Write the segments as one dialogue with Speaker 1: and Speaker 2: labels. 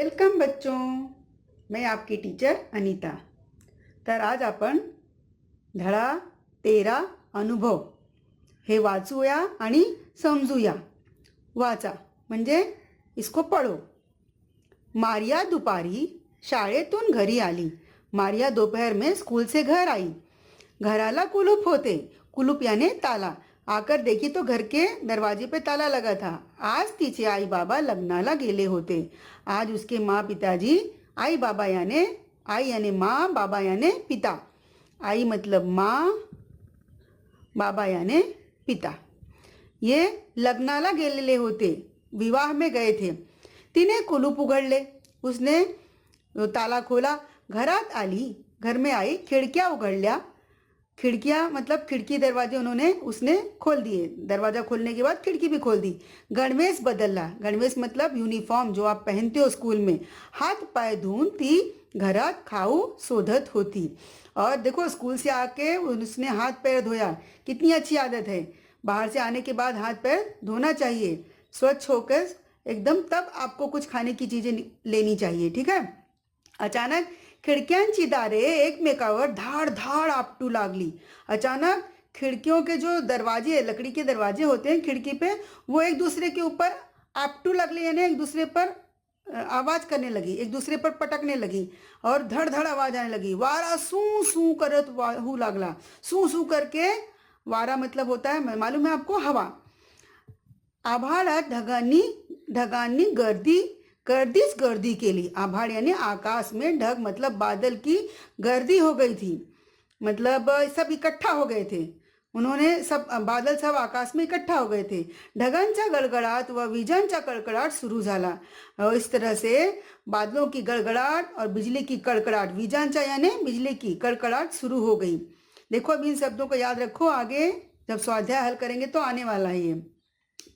Speaker 1: Welcome बच्चों, मैं आपकी टीचर अनीता। तर आज आपण धडा 13 अनुभव हे वाचूया आणि समजूया। वाचा म्हणजे इसको पढ़ो। मारिया दुपारी शाळेतून घरी आली। मारिया दोपहर में स्कूल से घर आई। घराला कुलूप होते। कुलूप यानी ताला। आकर देखी तो घर के दरवाजे पे ताला लगा था। आज तिचे आई बाबा लग्नाला गेले होते। आज उसके माँ पिताजी, आई बाबा याने आई यानी माँ, बाबा याने पिता। आई मतलब माँ, बाबा याने पिता। ये लग्नाला गेलेले होते, विवाह में गए थे। तिने कुलूप उघडले, उसने ताला खोला। घरात आली, घर में आई, खिड़कियां उघडल्या। खिड़कियां मतलब खिड़की दरवाजे उसने खोल दिए। दरवाजा खोलने के बाद खिड़की भी खोल दी। गणवेश बदलला। गणवेश मतलब यूनिफॉर्म जो आप पहनते हो स्कूल में। हाथ पाय धुवून ती घरात खाऊ शोधत होती। और देखो स्कूल से आके उसने हाथ पैर धोया। कितनी अच्छी आदत है। बाहर से आने के बाद हाथ पैर धोना चाहिए स्वच्छ होकर एकदम, तब आपको कुछ खाने की चीजें लेनी चाहिए। ठीक है। अचानक खिडक्यांची दारे एकमेकावर धाड धाड आपटू लागली। अचानक खिड़कियों के जो दरवाजे, लकड़ी के दरवाजे होते हैं खिड़की पे, वो एक दूसरे के ऊपर आपटू लगले यानी एक दूसरे पर आवाज करने लगी, एक दूसरे पर पटकने लगी और धड़ धड़ आवाज आने लगी। वारा सू सू करत वाहू लागला। सू सू करके, वारा मतलब होता है, मालूम है आपको, हवा। आभाळात ढगांनी ढगांनी गर्दीच गर्दी केली। आभाळ यानी आकाश में, ढग मतलब बादल की गर्दी हो गई थी, मतलब सब इकट्ठा हो गए थे। उन्होंने सब बादल सब आकाश में इकट्ठा हो गए थे। ढगांचा गड़गड़ाट व विजांचा कड़कड़ाट शुरू झाला। और इस तरह से बादलों की गड़गड़ाट और बिजली की कड़कड़ाट, विजांचा यानी बिजली की कड़कड़ाट शुरू हो गई। देखो अब इन शब्दों को याद रखो, आगे जब स्वाध्याय हल करेंगे तो आने वाला है ये।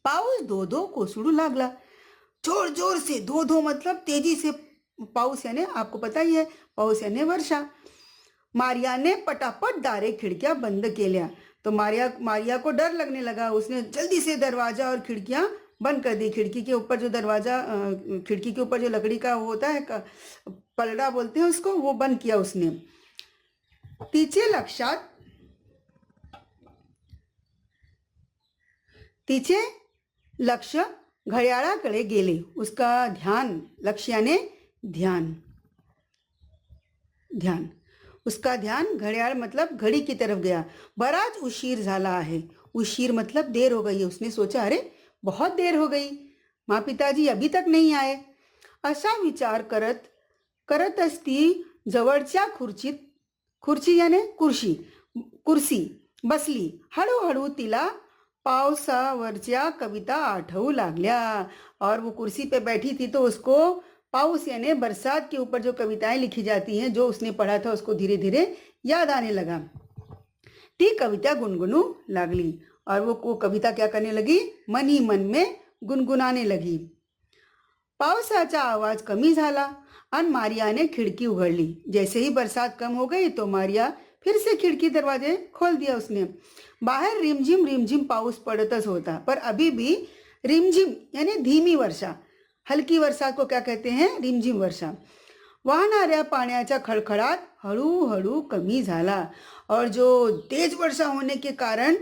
Speaker 1: पाऊस धो धो कोसळू लागला। जोर जोर से, धो धो मतलब तेजी से। पाऊस यानी आपको पता ही है, पाऊस यानी वर्षा। मारिया ने पटापट दारे खिड़कियां बंद केल्या। तो मारिया को डर लगने लगा। उसने जल्दी से दरवाजा और खिड़कियां बंद कर दी। खिड़की के ऊपर जो दरवाजा, खिड़की के ऊपर जो लकड़ी का वो होता है, पलड़ा बोलते हैं उसको, वो बंद किया उसने। तिचे लक्षात तिचे लक्ष घड्याळाकडे गेले। उसका ध्यान, लक्ष्य यानी ध्यान, ध्यान, उसका ध्यान घड़ियाल मतलब घड़ी की तरफ गया। बराच उशीर झाला आहे। उशीर मतलब देर हो गई है। उसने सोचा अरे बहुत देर हो गई, माँ पिताजी अभी तक नहीं आए। असा विचार करत करतच ती जवळच्या खुर्चीत, खुर्ची यानी कुर्सी, कुर्सी बसली। हळूहळू तिला पावसावरच्या कविता आठवू लागल्या। और वो कुर्सी पे बैठी थी तो उसको पाउस यानी बरसात के ऊपर जो कविताएं लिखी जाती हैं, जो उसने पढ़ा था, उसको धीरे धीरे याद आने लगा। ती कविता गुनगुनू लागली और वो कविता क्या करने लगी, मन ही मन में गुनगुनाने लगी। पावसाचा आवाज कमी झाला और मारिया ने खिड़की उघडली। जैसे ही बरसात कम हो गई तो मारिया फिर से खिड़की दरवाजे खोल दिया उसने। बाहर रिमझिम रिमझिम पाऊस पड़तच होता, पर अभी भी रिमझिम यानी धीमी वर्षा, हल्की वर्षा को क्या कहते हैं, रिमझिम वर्षा। वाहणाऱ्या पाण्याचा खड़खड़ाट हळूहळू कमी झाला। और जो तेज वर्षा होने के कारण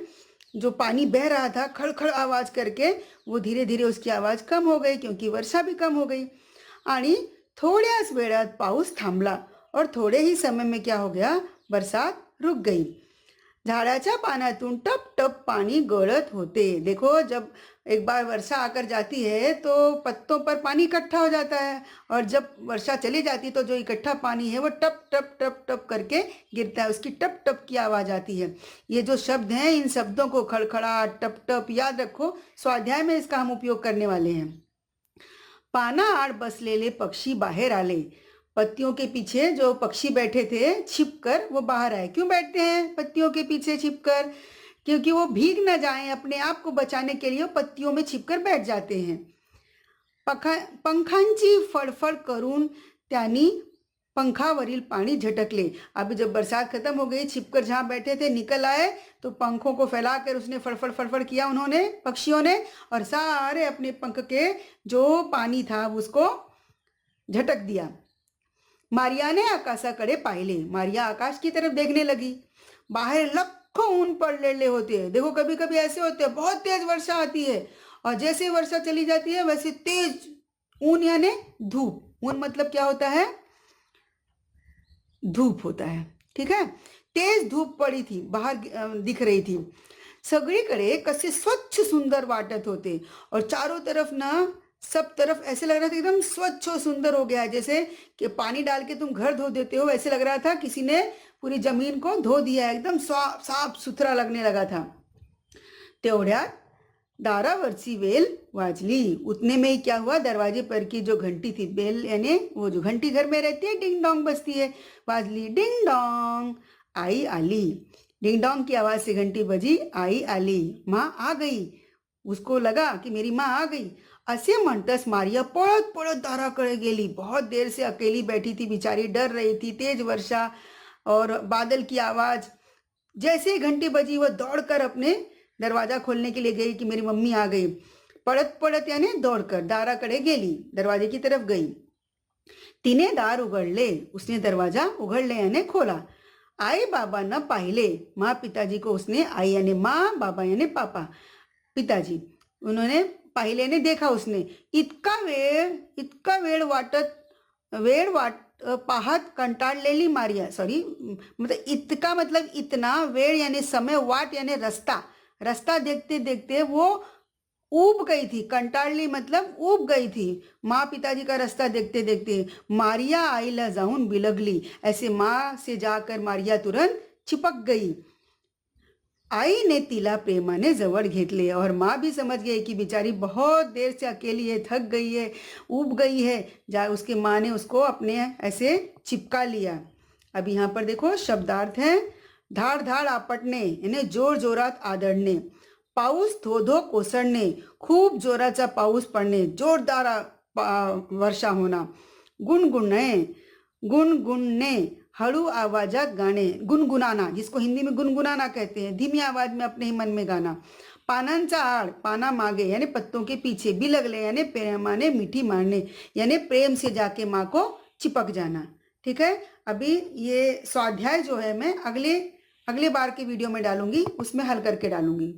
Speaker 1: जो पानी बह रहा था खड़खड़ आवाज करके, वो धीरे धीरे उसकी आवाज कम हो गई क्योंकि वर्षा भी कम हो गई। आणि थोड्याच वेळात पाऊस थांबला और थोड़े ही समय में क्या हो गया, बरसात रुक गई। झाड़ाच्या पानातून टप टप पानी गळत होते। देखो जब एक बार वर्षा आकर जाती है तो पत्तों पर पानी इकट्ठा हो जाता है, और जब वर्षा चली जाती तो जो इकट्ठा पानी है वो टप टप टप टप करके गिरता है, उसकी टप टप की आवाज आती है। ये जो शब्द हैं, इन शब्दों को खड़खड़ा, टप टप याद रखो, स्वाध्याय में इसका हम उपयोग करने वाले हैं। पाना आड़ बसलेले पक्षी बाहर आले। पत्तियों के पीछे जो पक्षी बैठे थे छिपकर, वो बाहर आए। क्यों बैठते हैं पत्तियों के पीछे छिपकर, क्योंकि वो भीग न जाएं, अपने आप को बचाने के लिए वो पत्तियों में छिपकर बैठ जाते हैं। पंखांची फडफड करून त्यांनी पंखावरील पानी झटकले। अभी जब बरसात खत्म हो गई, छिपकर जहाँ बैठे थे निकल आए, तो पंखों को फैलाकर उसने फड़फड़ फड़फड़ किया उन्होंने, पक्षियों ने, और सारे अपने पंख के जो पानी था उसको झटक दिया। मारियाने आकाशाकडे पाहिले। मारिया आकाश की तरफ देखने लगी। बाहर लाखों ऊन पडलेले होते हैं। देखो कभी कभी ऐसे होते हैं, बहुत तेज वर्षा आती है और जैसे वर्षा चली जाती है वैसे तेज ऊन यानी धूप। ऊन मतलब क्या होता है? धूप होता है। ठीक है, तेज धूप पड़ी थी, बाहर दिख रही थी। सगळीकडे कसे स्वच्छ सुंदर वाटत होते और चारों तरफ ना, सब तरफ ऐसे लग रहा था एकदम स्वच्छ और सुंदर हो गया है। जैसे कि पानी डाल के तुम घर धो देते हो, ऐसे लग रहा था किसी ने पूरी जमीन को धो दिया है, एकदम साफ सुथरा लगने लगा था। तेवढ्यात दारावरची बेल वाजली। उतने में ही क्या हुआ, दरवाजे पर की जो घंटी थी, बेल यानी वो जो घंटी घर में रहती है, डिंग डोंग बजती है, वाजली। डिंग डोंग, आई आली। डिंग डोंग की आवाज से घंटी बजी, आई आली, माँ आ गई। उसको लगा कि मेरी माँ आ गई। असे म्हणतच मारिया पळत पळत दाराकडे गेली। बहुत देर से अकेली बैठी थी बिचारी, डर रही थी, तेज वर्षा और बादल की आवाज। जैसे ही घंटी बजी वह दौड़कर अपने दरवाजा खोलने के लिए गई कि मेरी मम्मी आ गई। पळत पळत याने दौड़कर दाराकडे गेली, दरवाजे की तरफ गई। तिने दार उघडले, उसने दरवाजा उघडले याने खोला। आई बाबा न पाहिले, माँ पिताजी को उसने, आई यानी माँ, बाबा यानी पापा, पिताजी, उन्होंने पाहिले ने देखा उसने। इतका वेळ वाट पाहत कंटाळलेली मारिया, सॉरी मतलब इतका मतलब इतना, वेळ यानी समय, वाट यानी रास्ता, रास्ता देखते देखते वो ऊब गई थी। कंटाळली मतलब ऊब गई थी। माँ पिताजी का रास्ता देखते देखते मारिया आईला जाऊन बिलगली। ऐसे माँ से जाकर मारिया तुरंत चिपक गई। आई ने तिला प्रेमाने जवळ घेतले और माँ भी समझ गई कि बेचारी बहुत देर से अकेली है, थक गई है, ऊब गई है। उसके माँ ने उसको अपने ऐसे चिपका लिया। अब यहाँ पर देखो शब्दार्थ है, धाड धाड आपटणे यानी जोर जोरात आदळणे, पाऊस धो धो कोसळणे, खूप जोराचा पाऊस पडणे, जोरदार वर्षा होना। गुनगुनने हळू आवाजात गाणे, गुनगुनाना, जिसको हिंदी में गुनगुनाना कहते हैं, धीमी आवाज में अपने ही मन में गाना। पानांचा आड़, पाना मागे यानी पत्तों के पीछे, बिलगले यानी प्रेमाने मीठी मारने यानी प्रेम से जाके माँ को चिपक जाना। ठीक है, अभी ये स्वाध्याय जो है मैं अगले बार के वीडियो में डालूंगी, उसमें हल करके डालूंगी।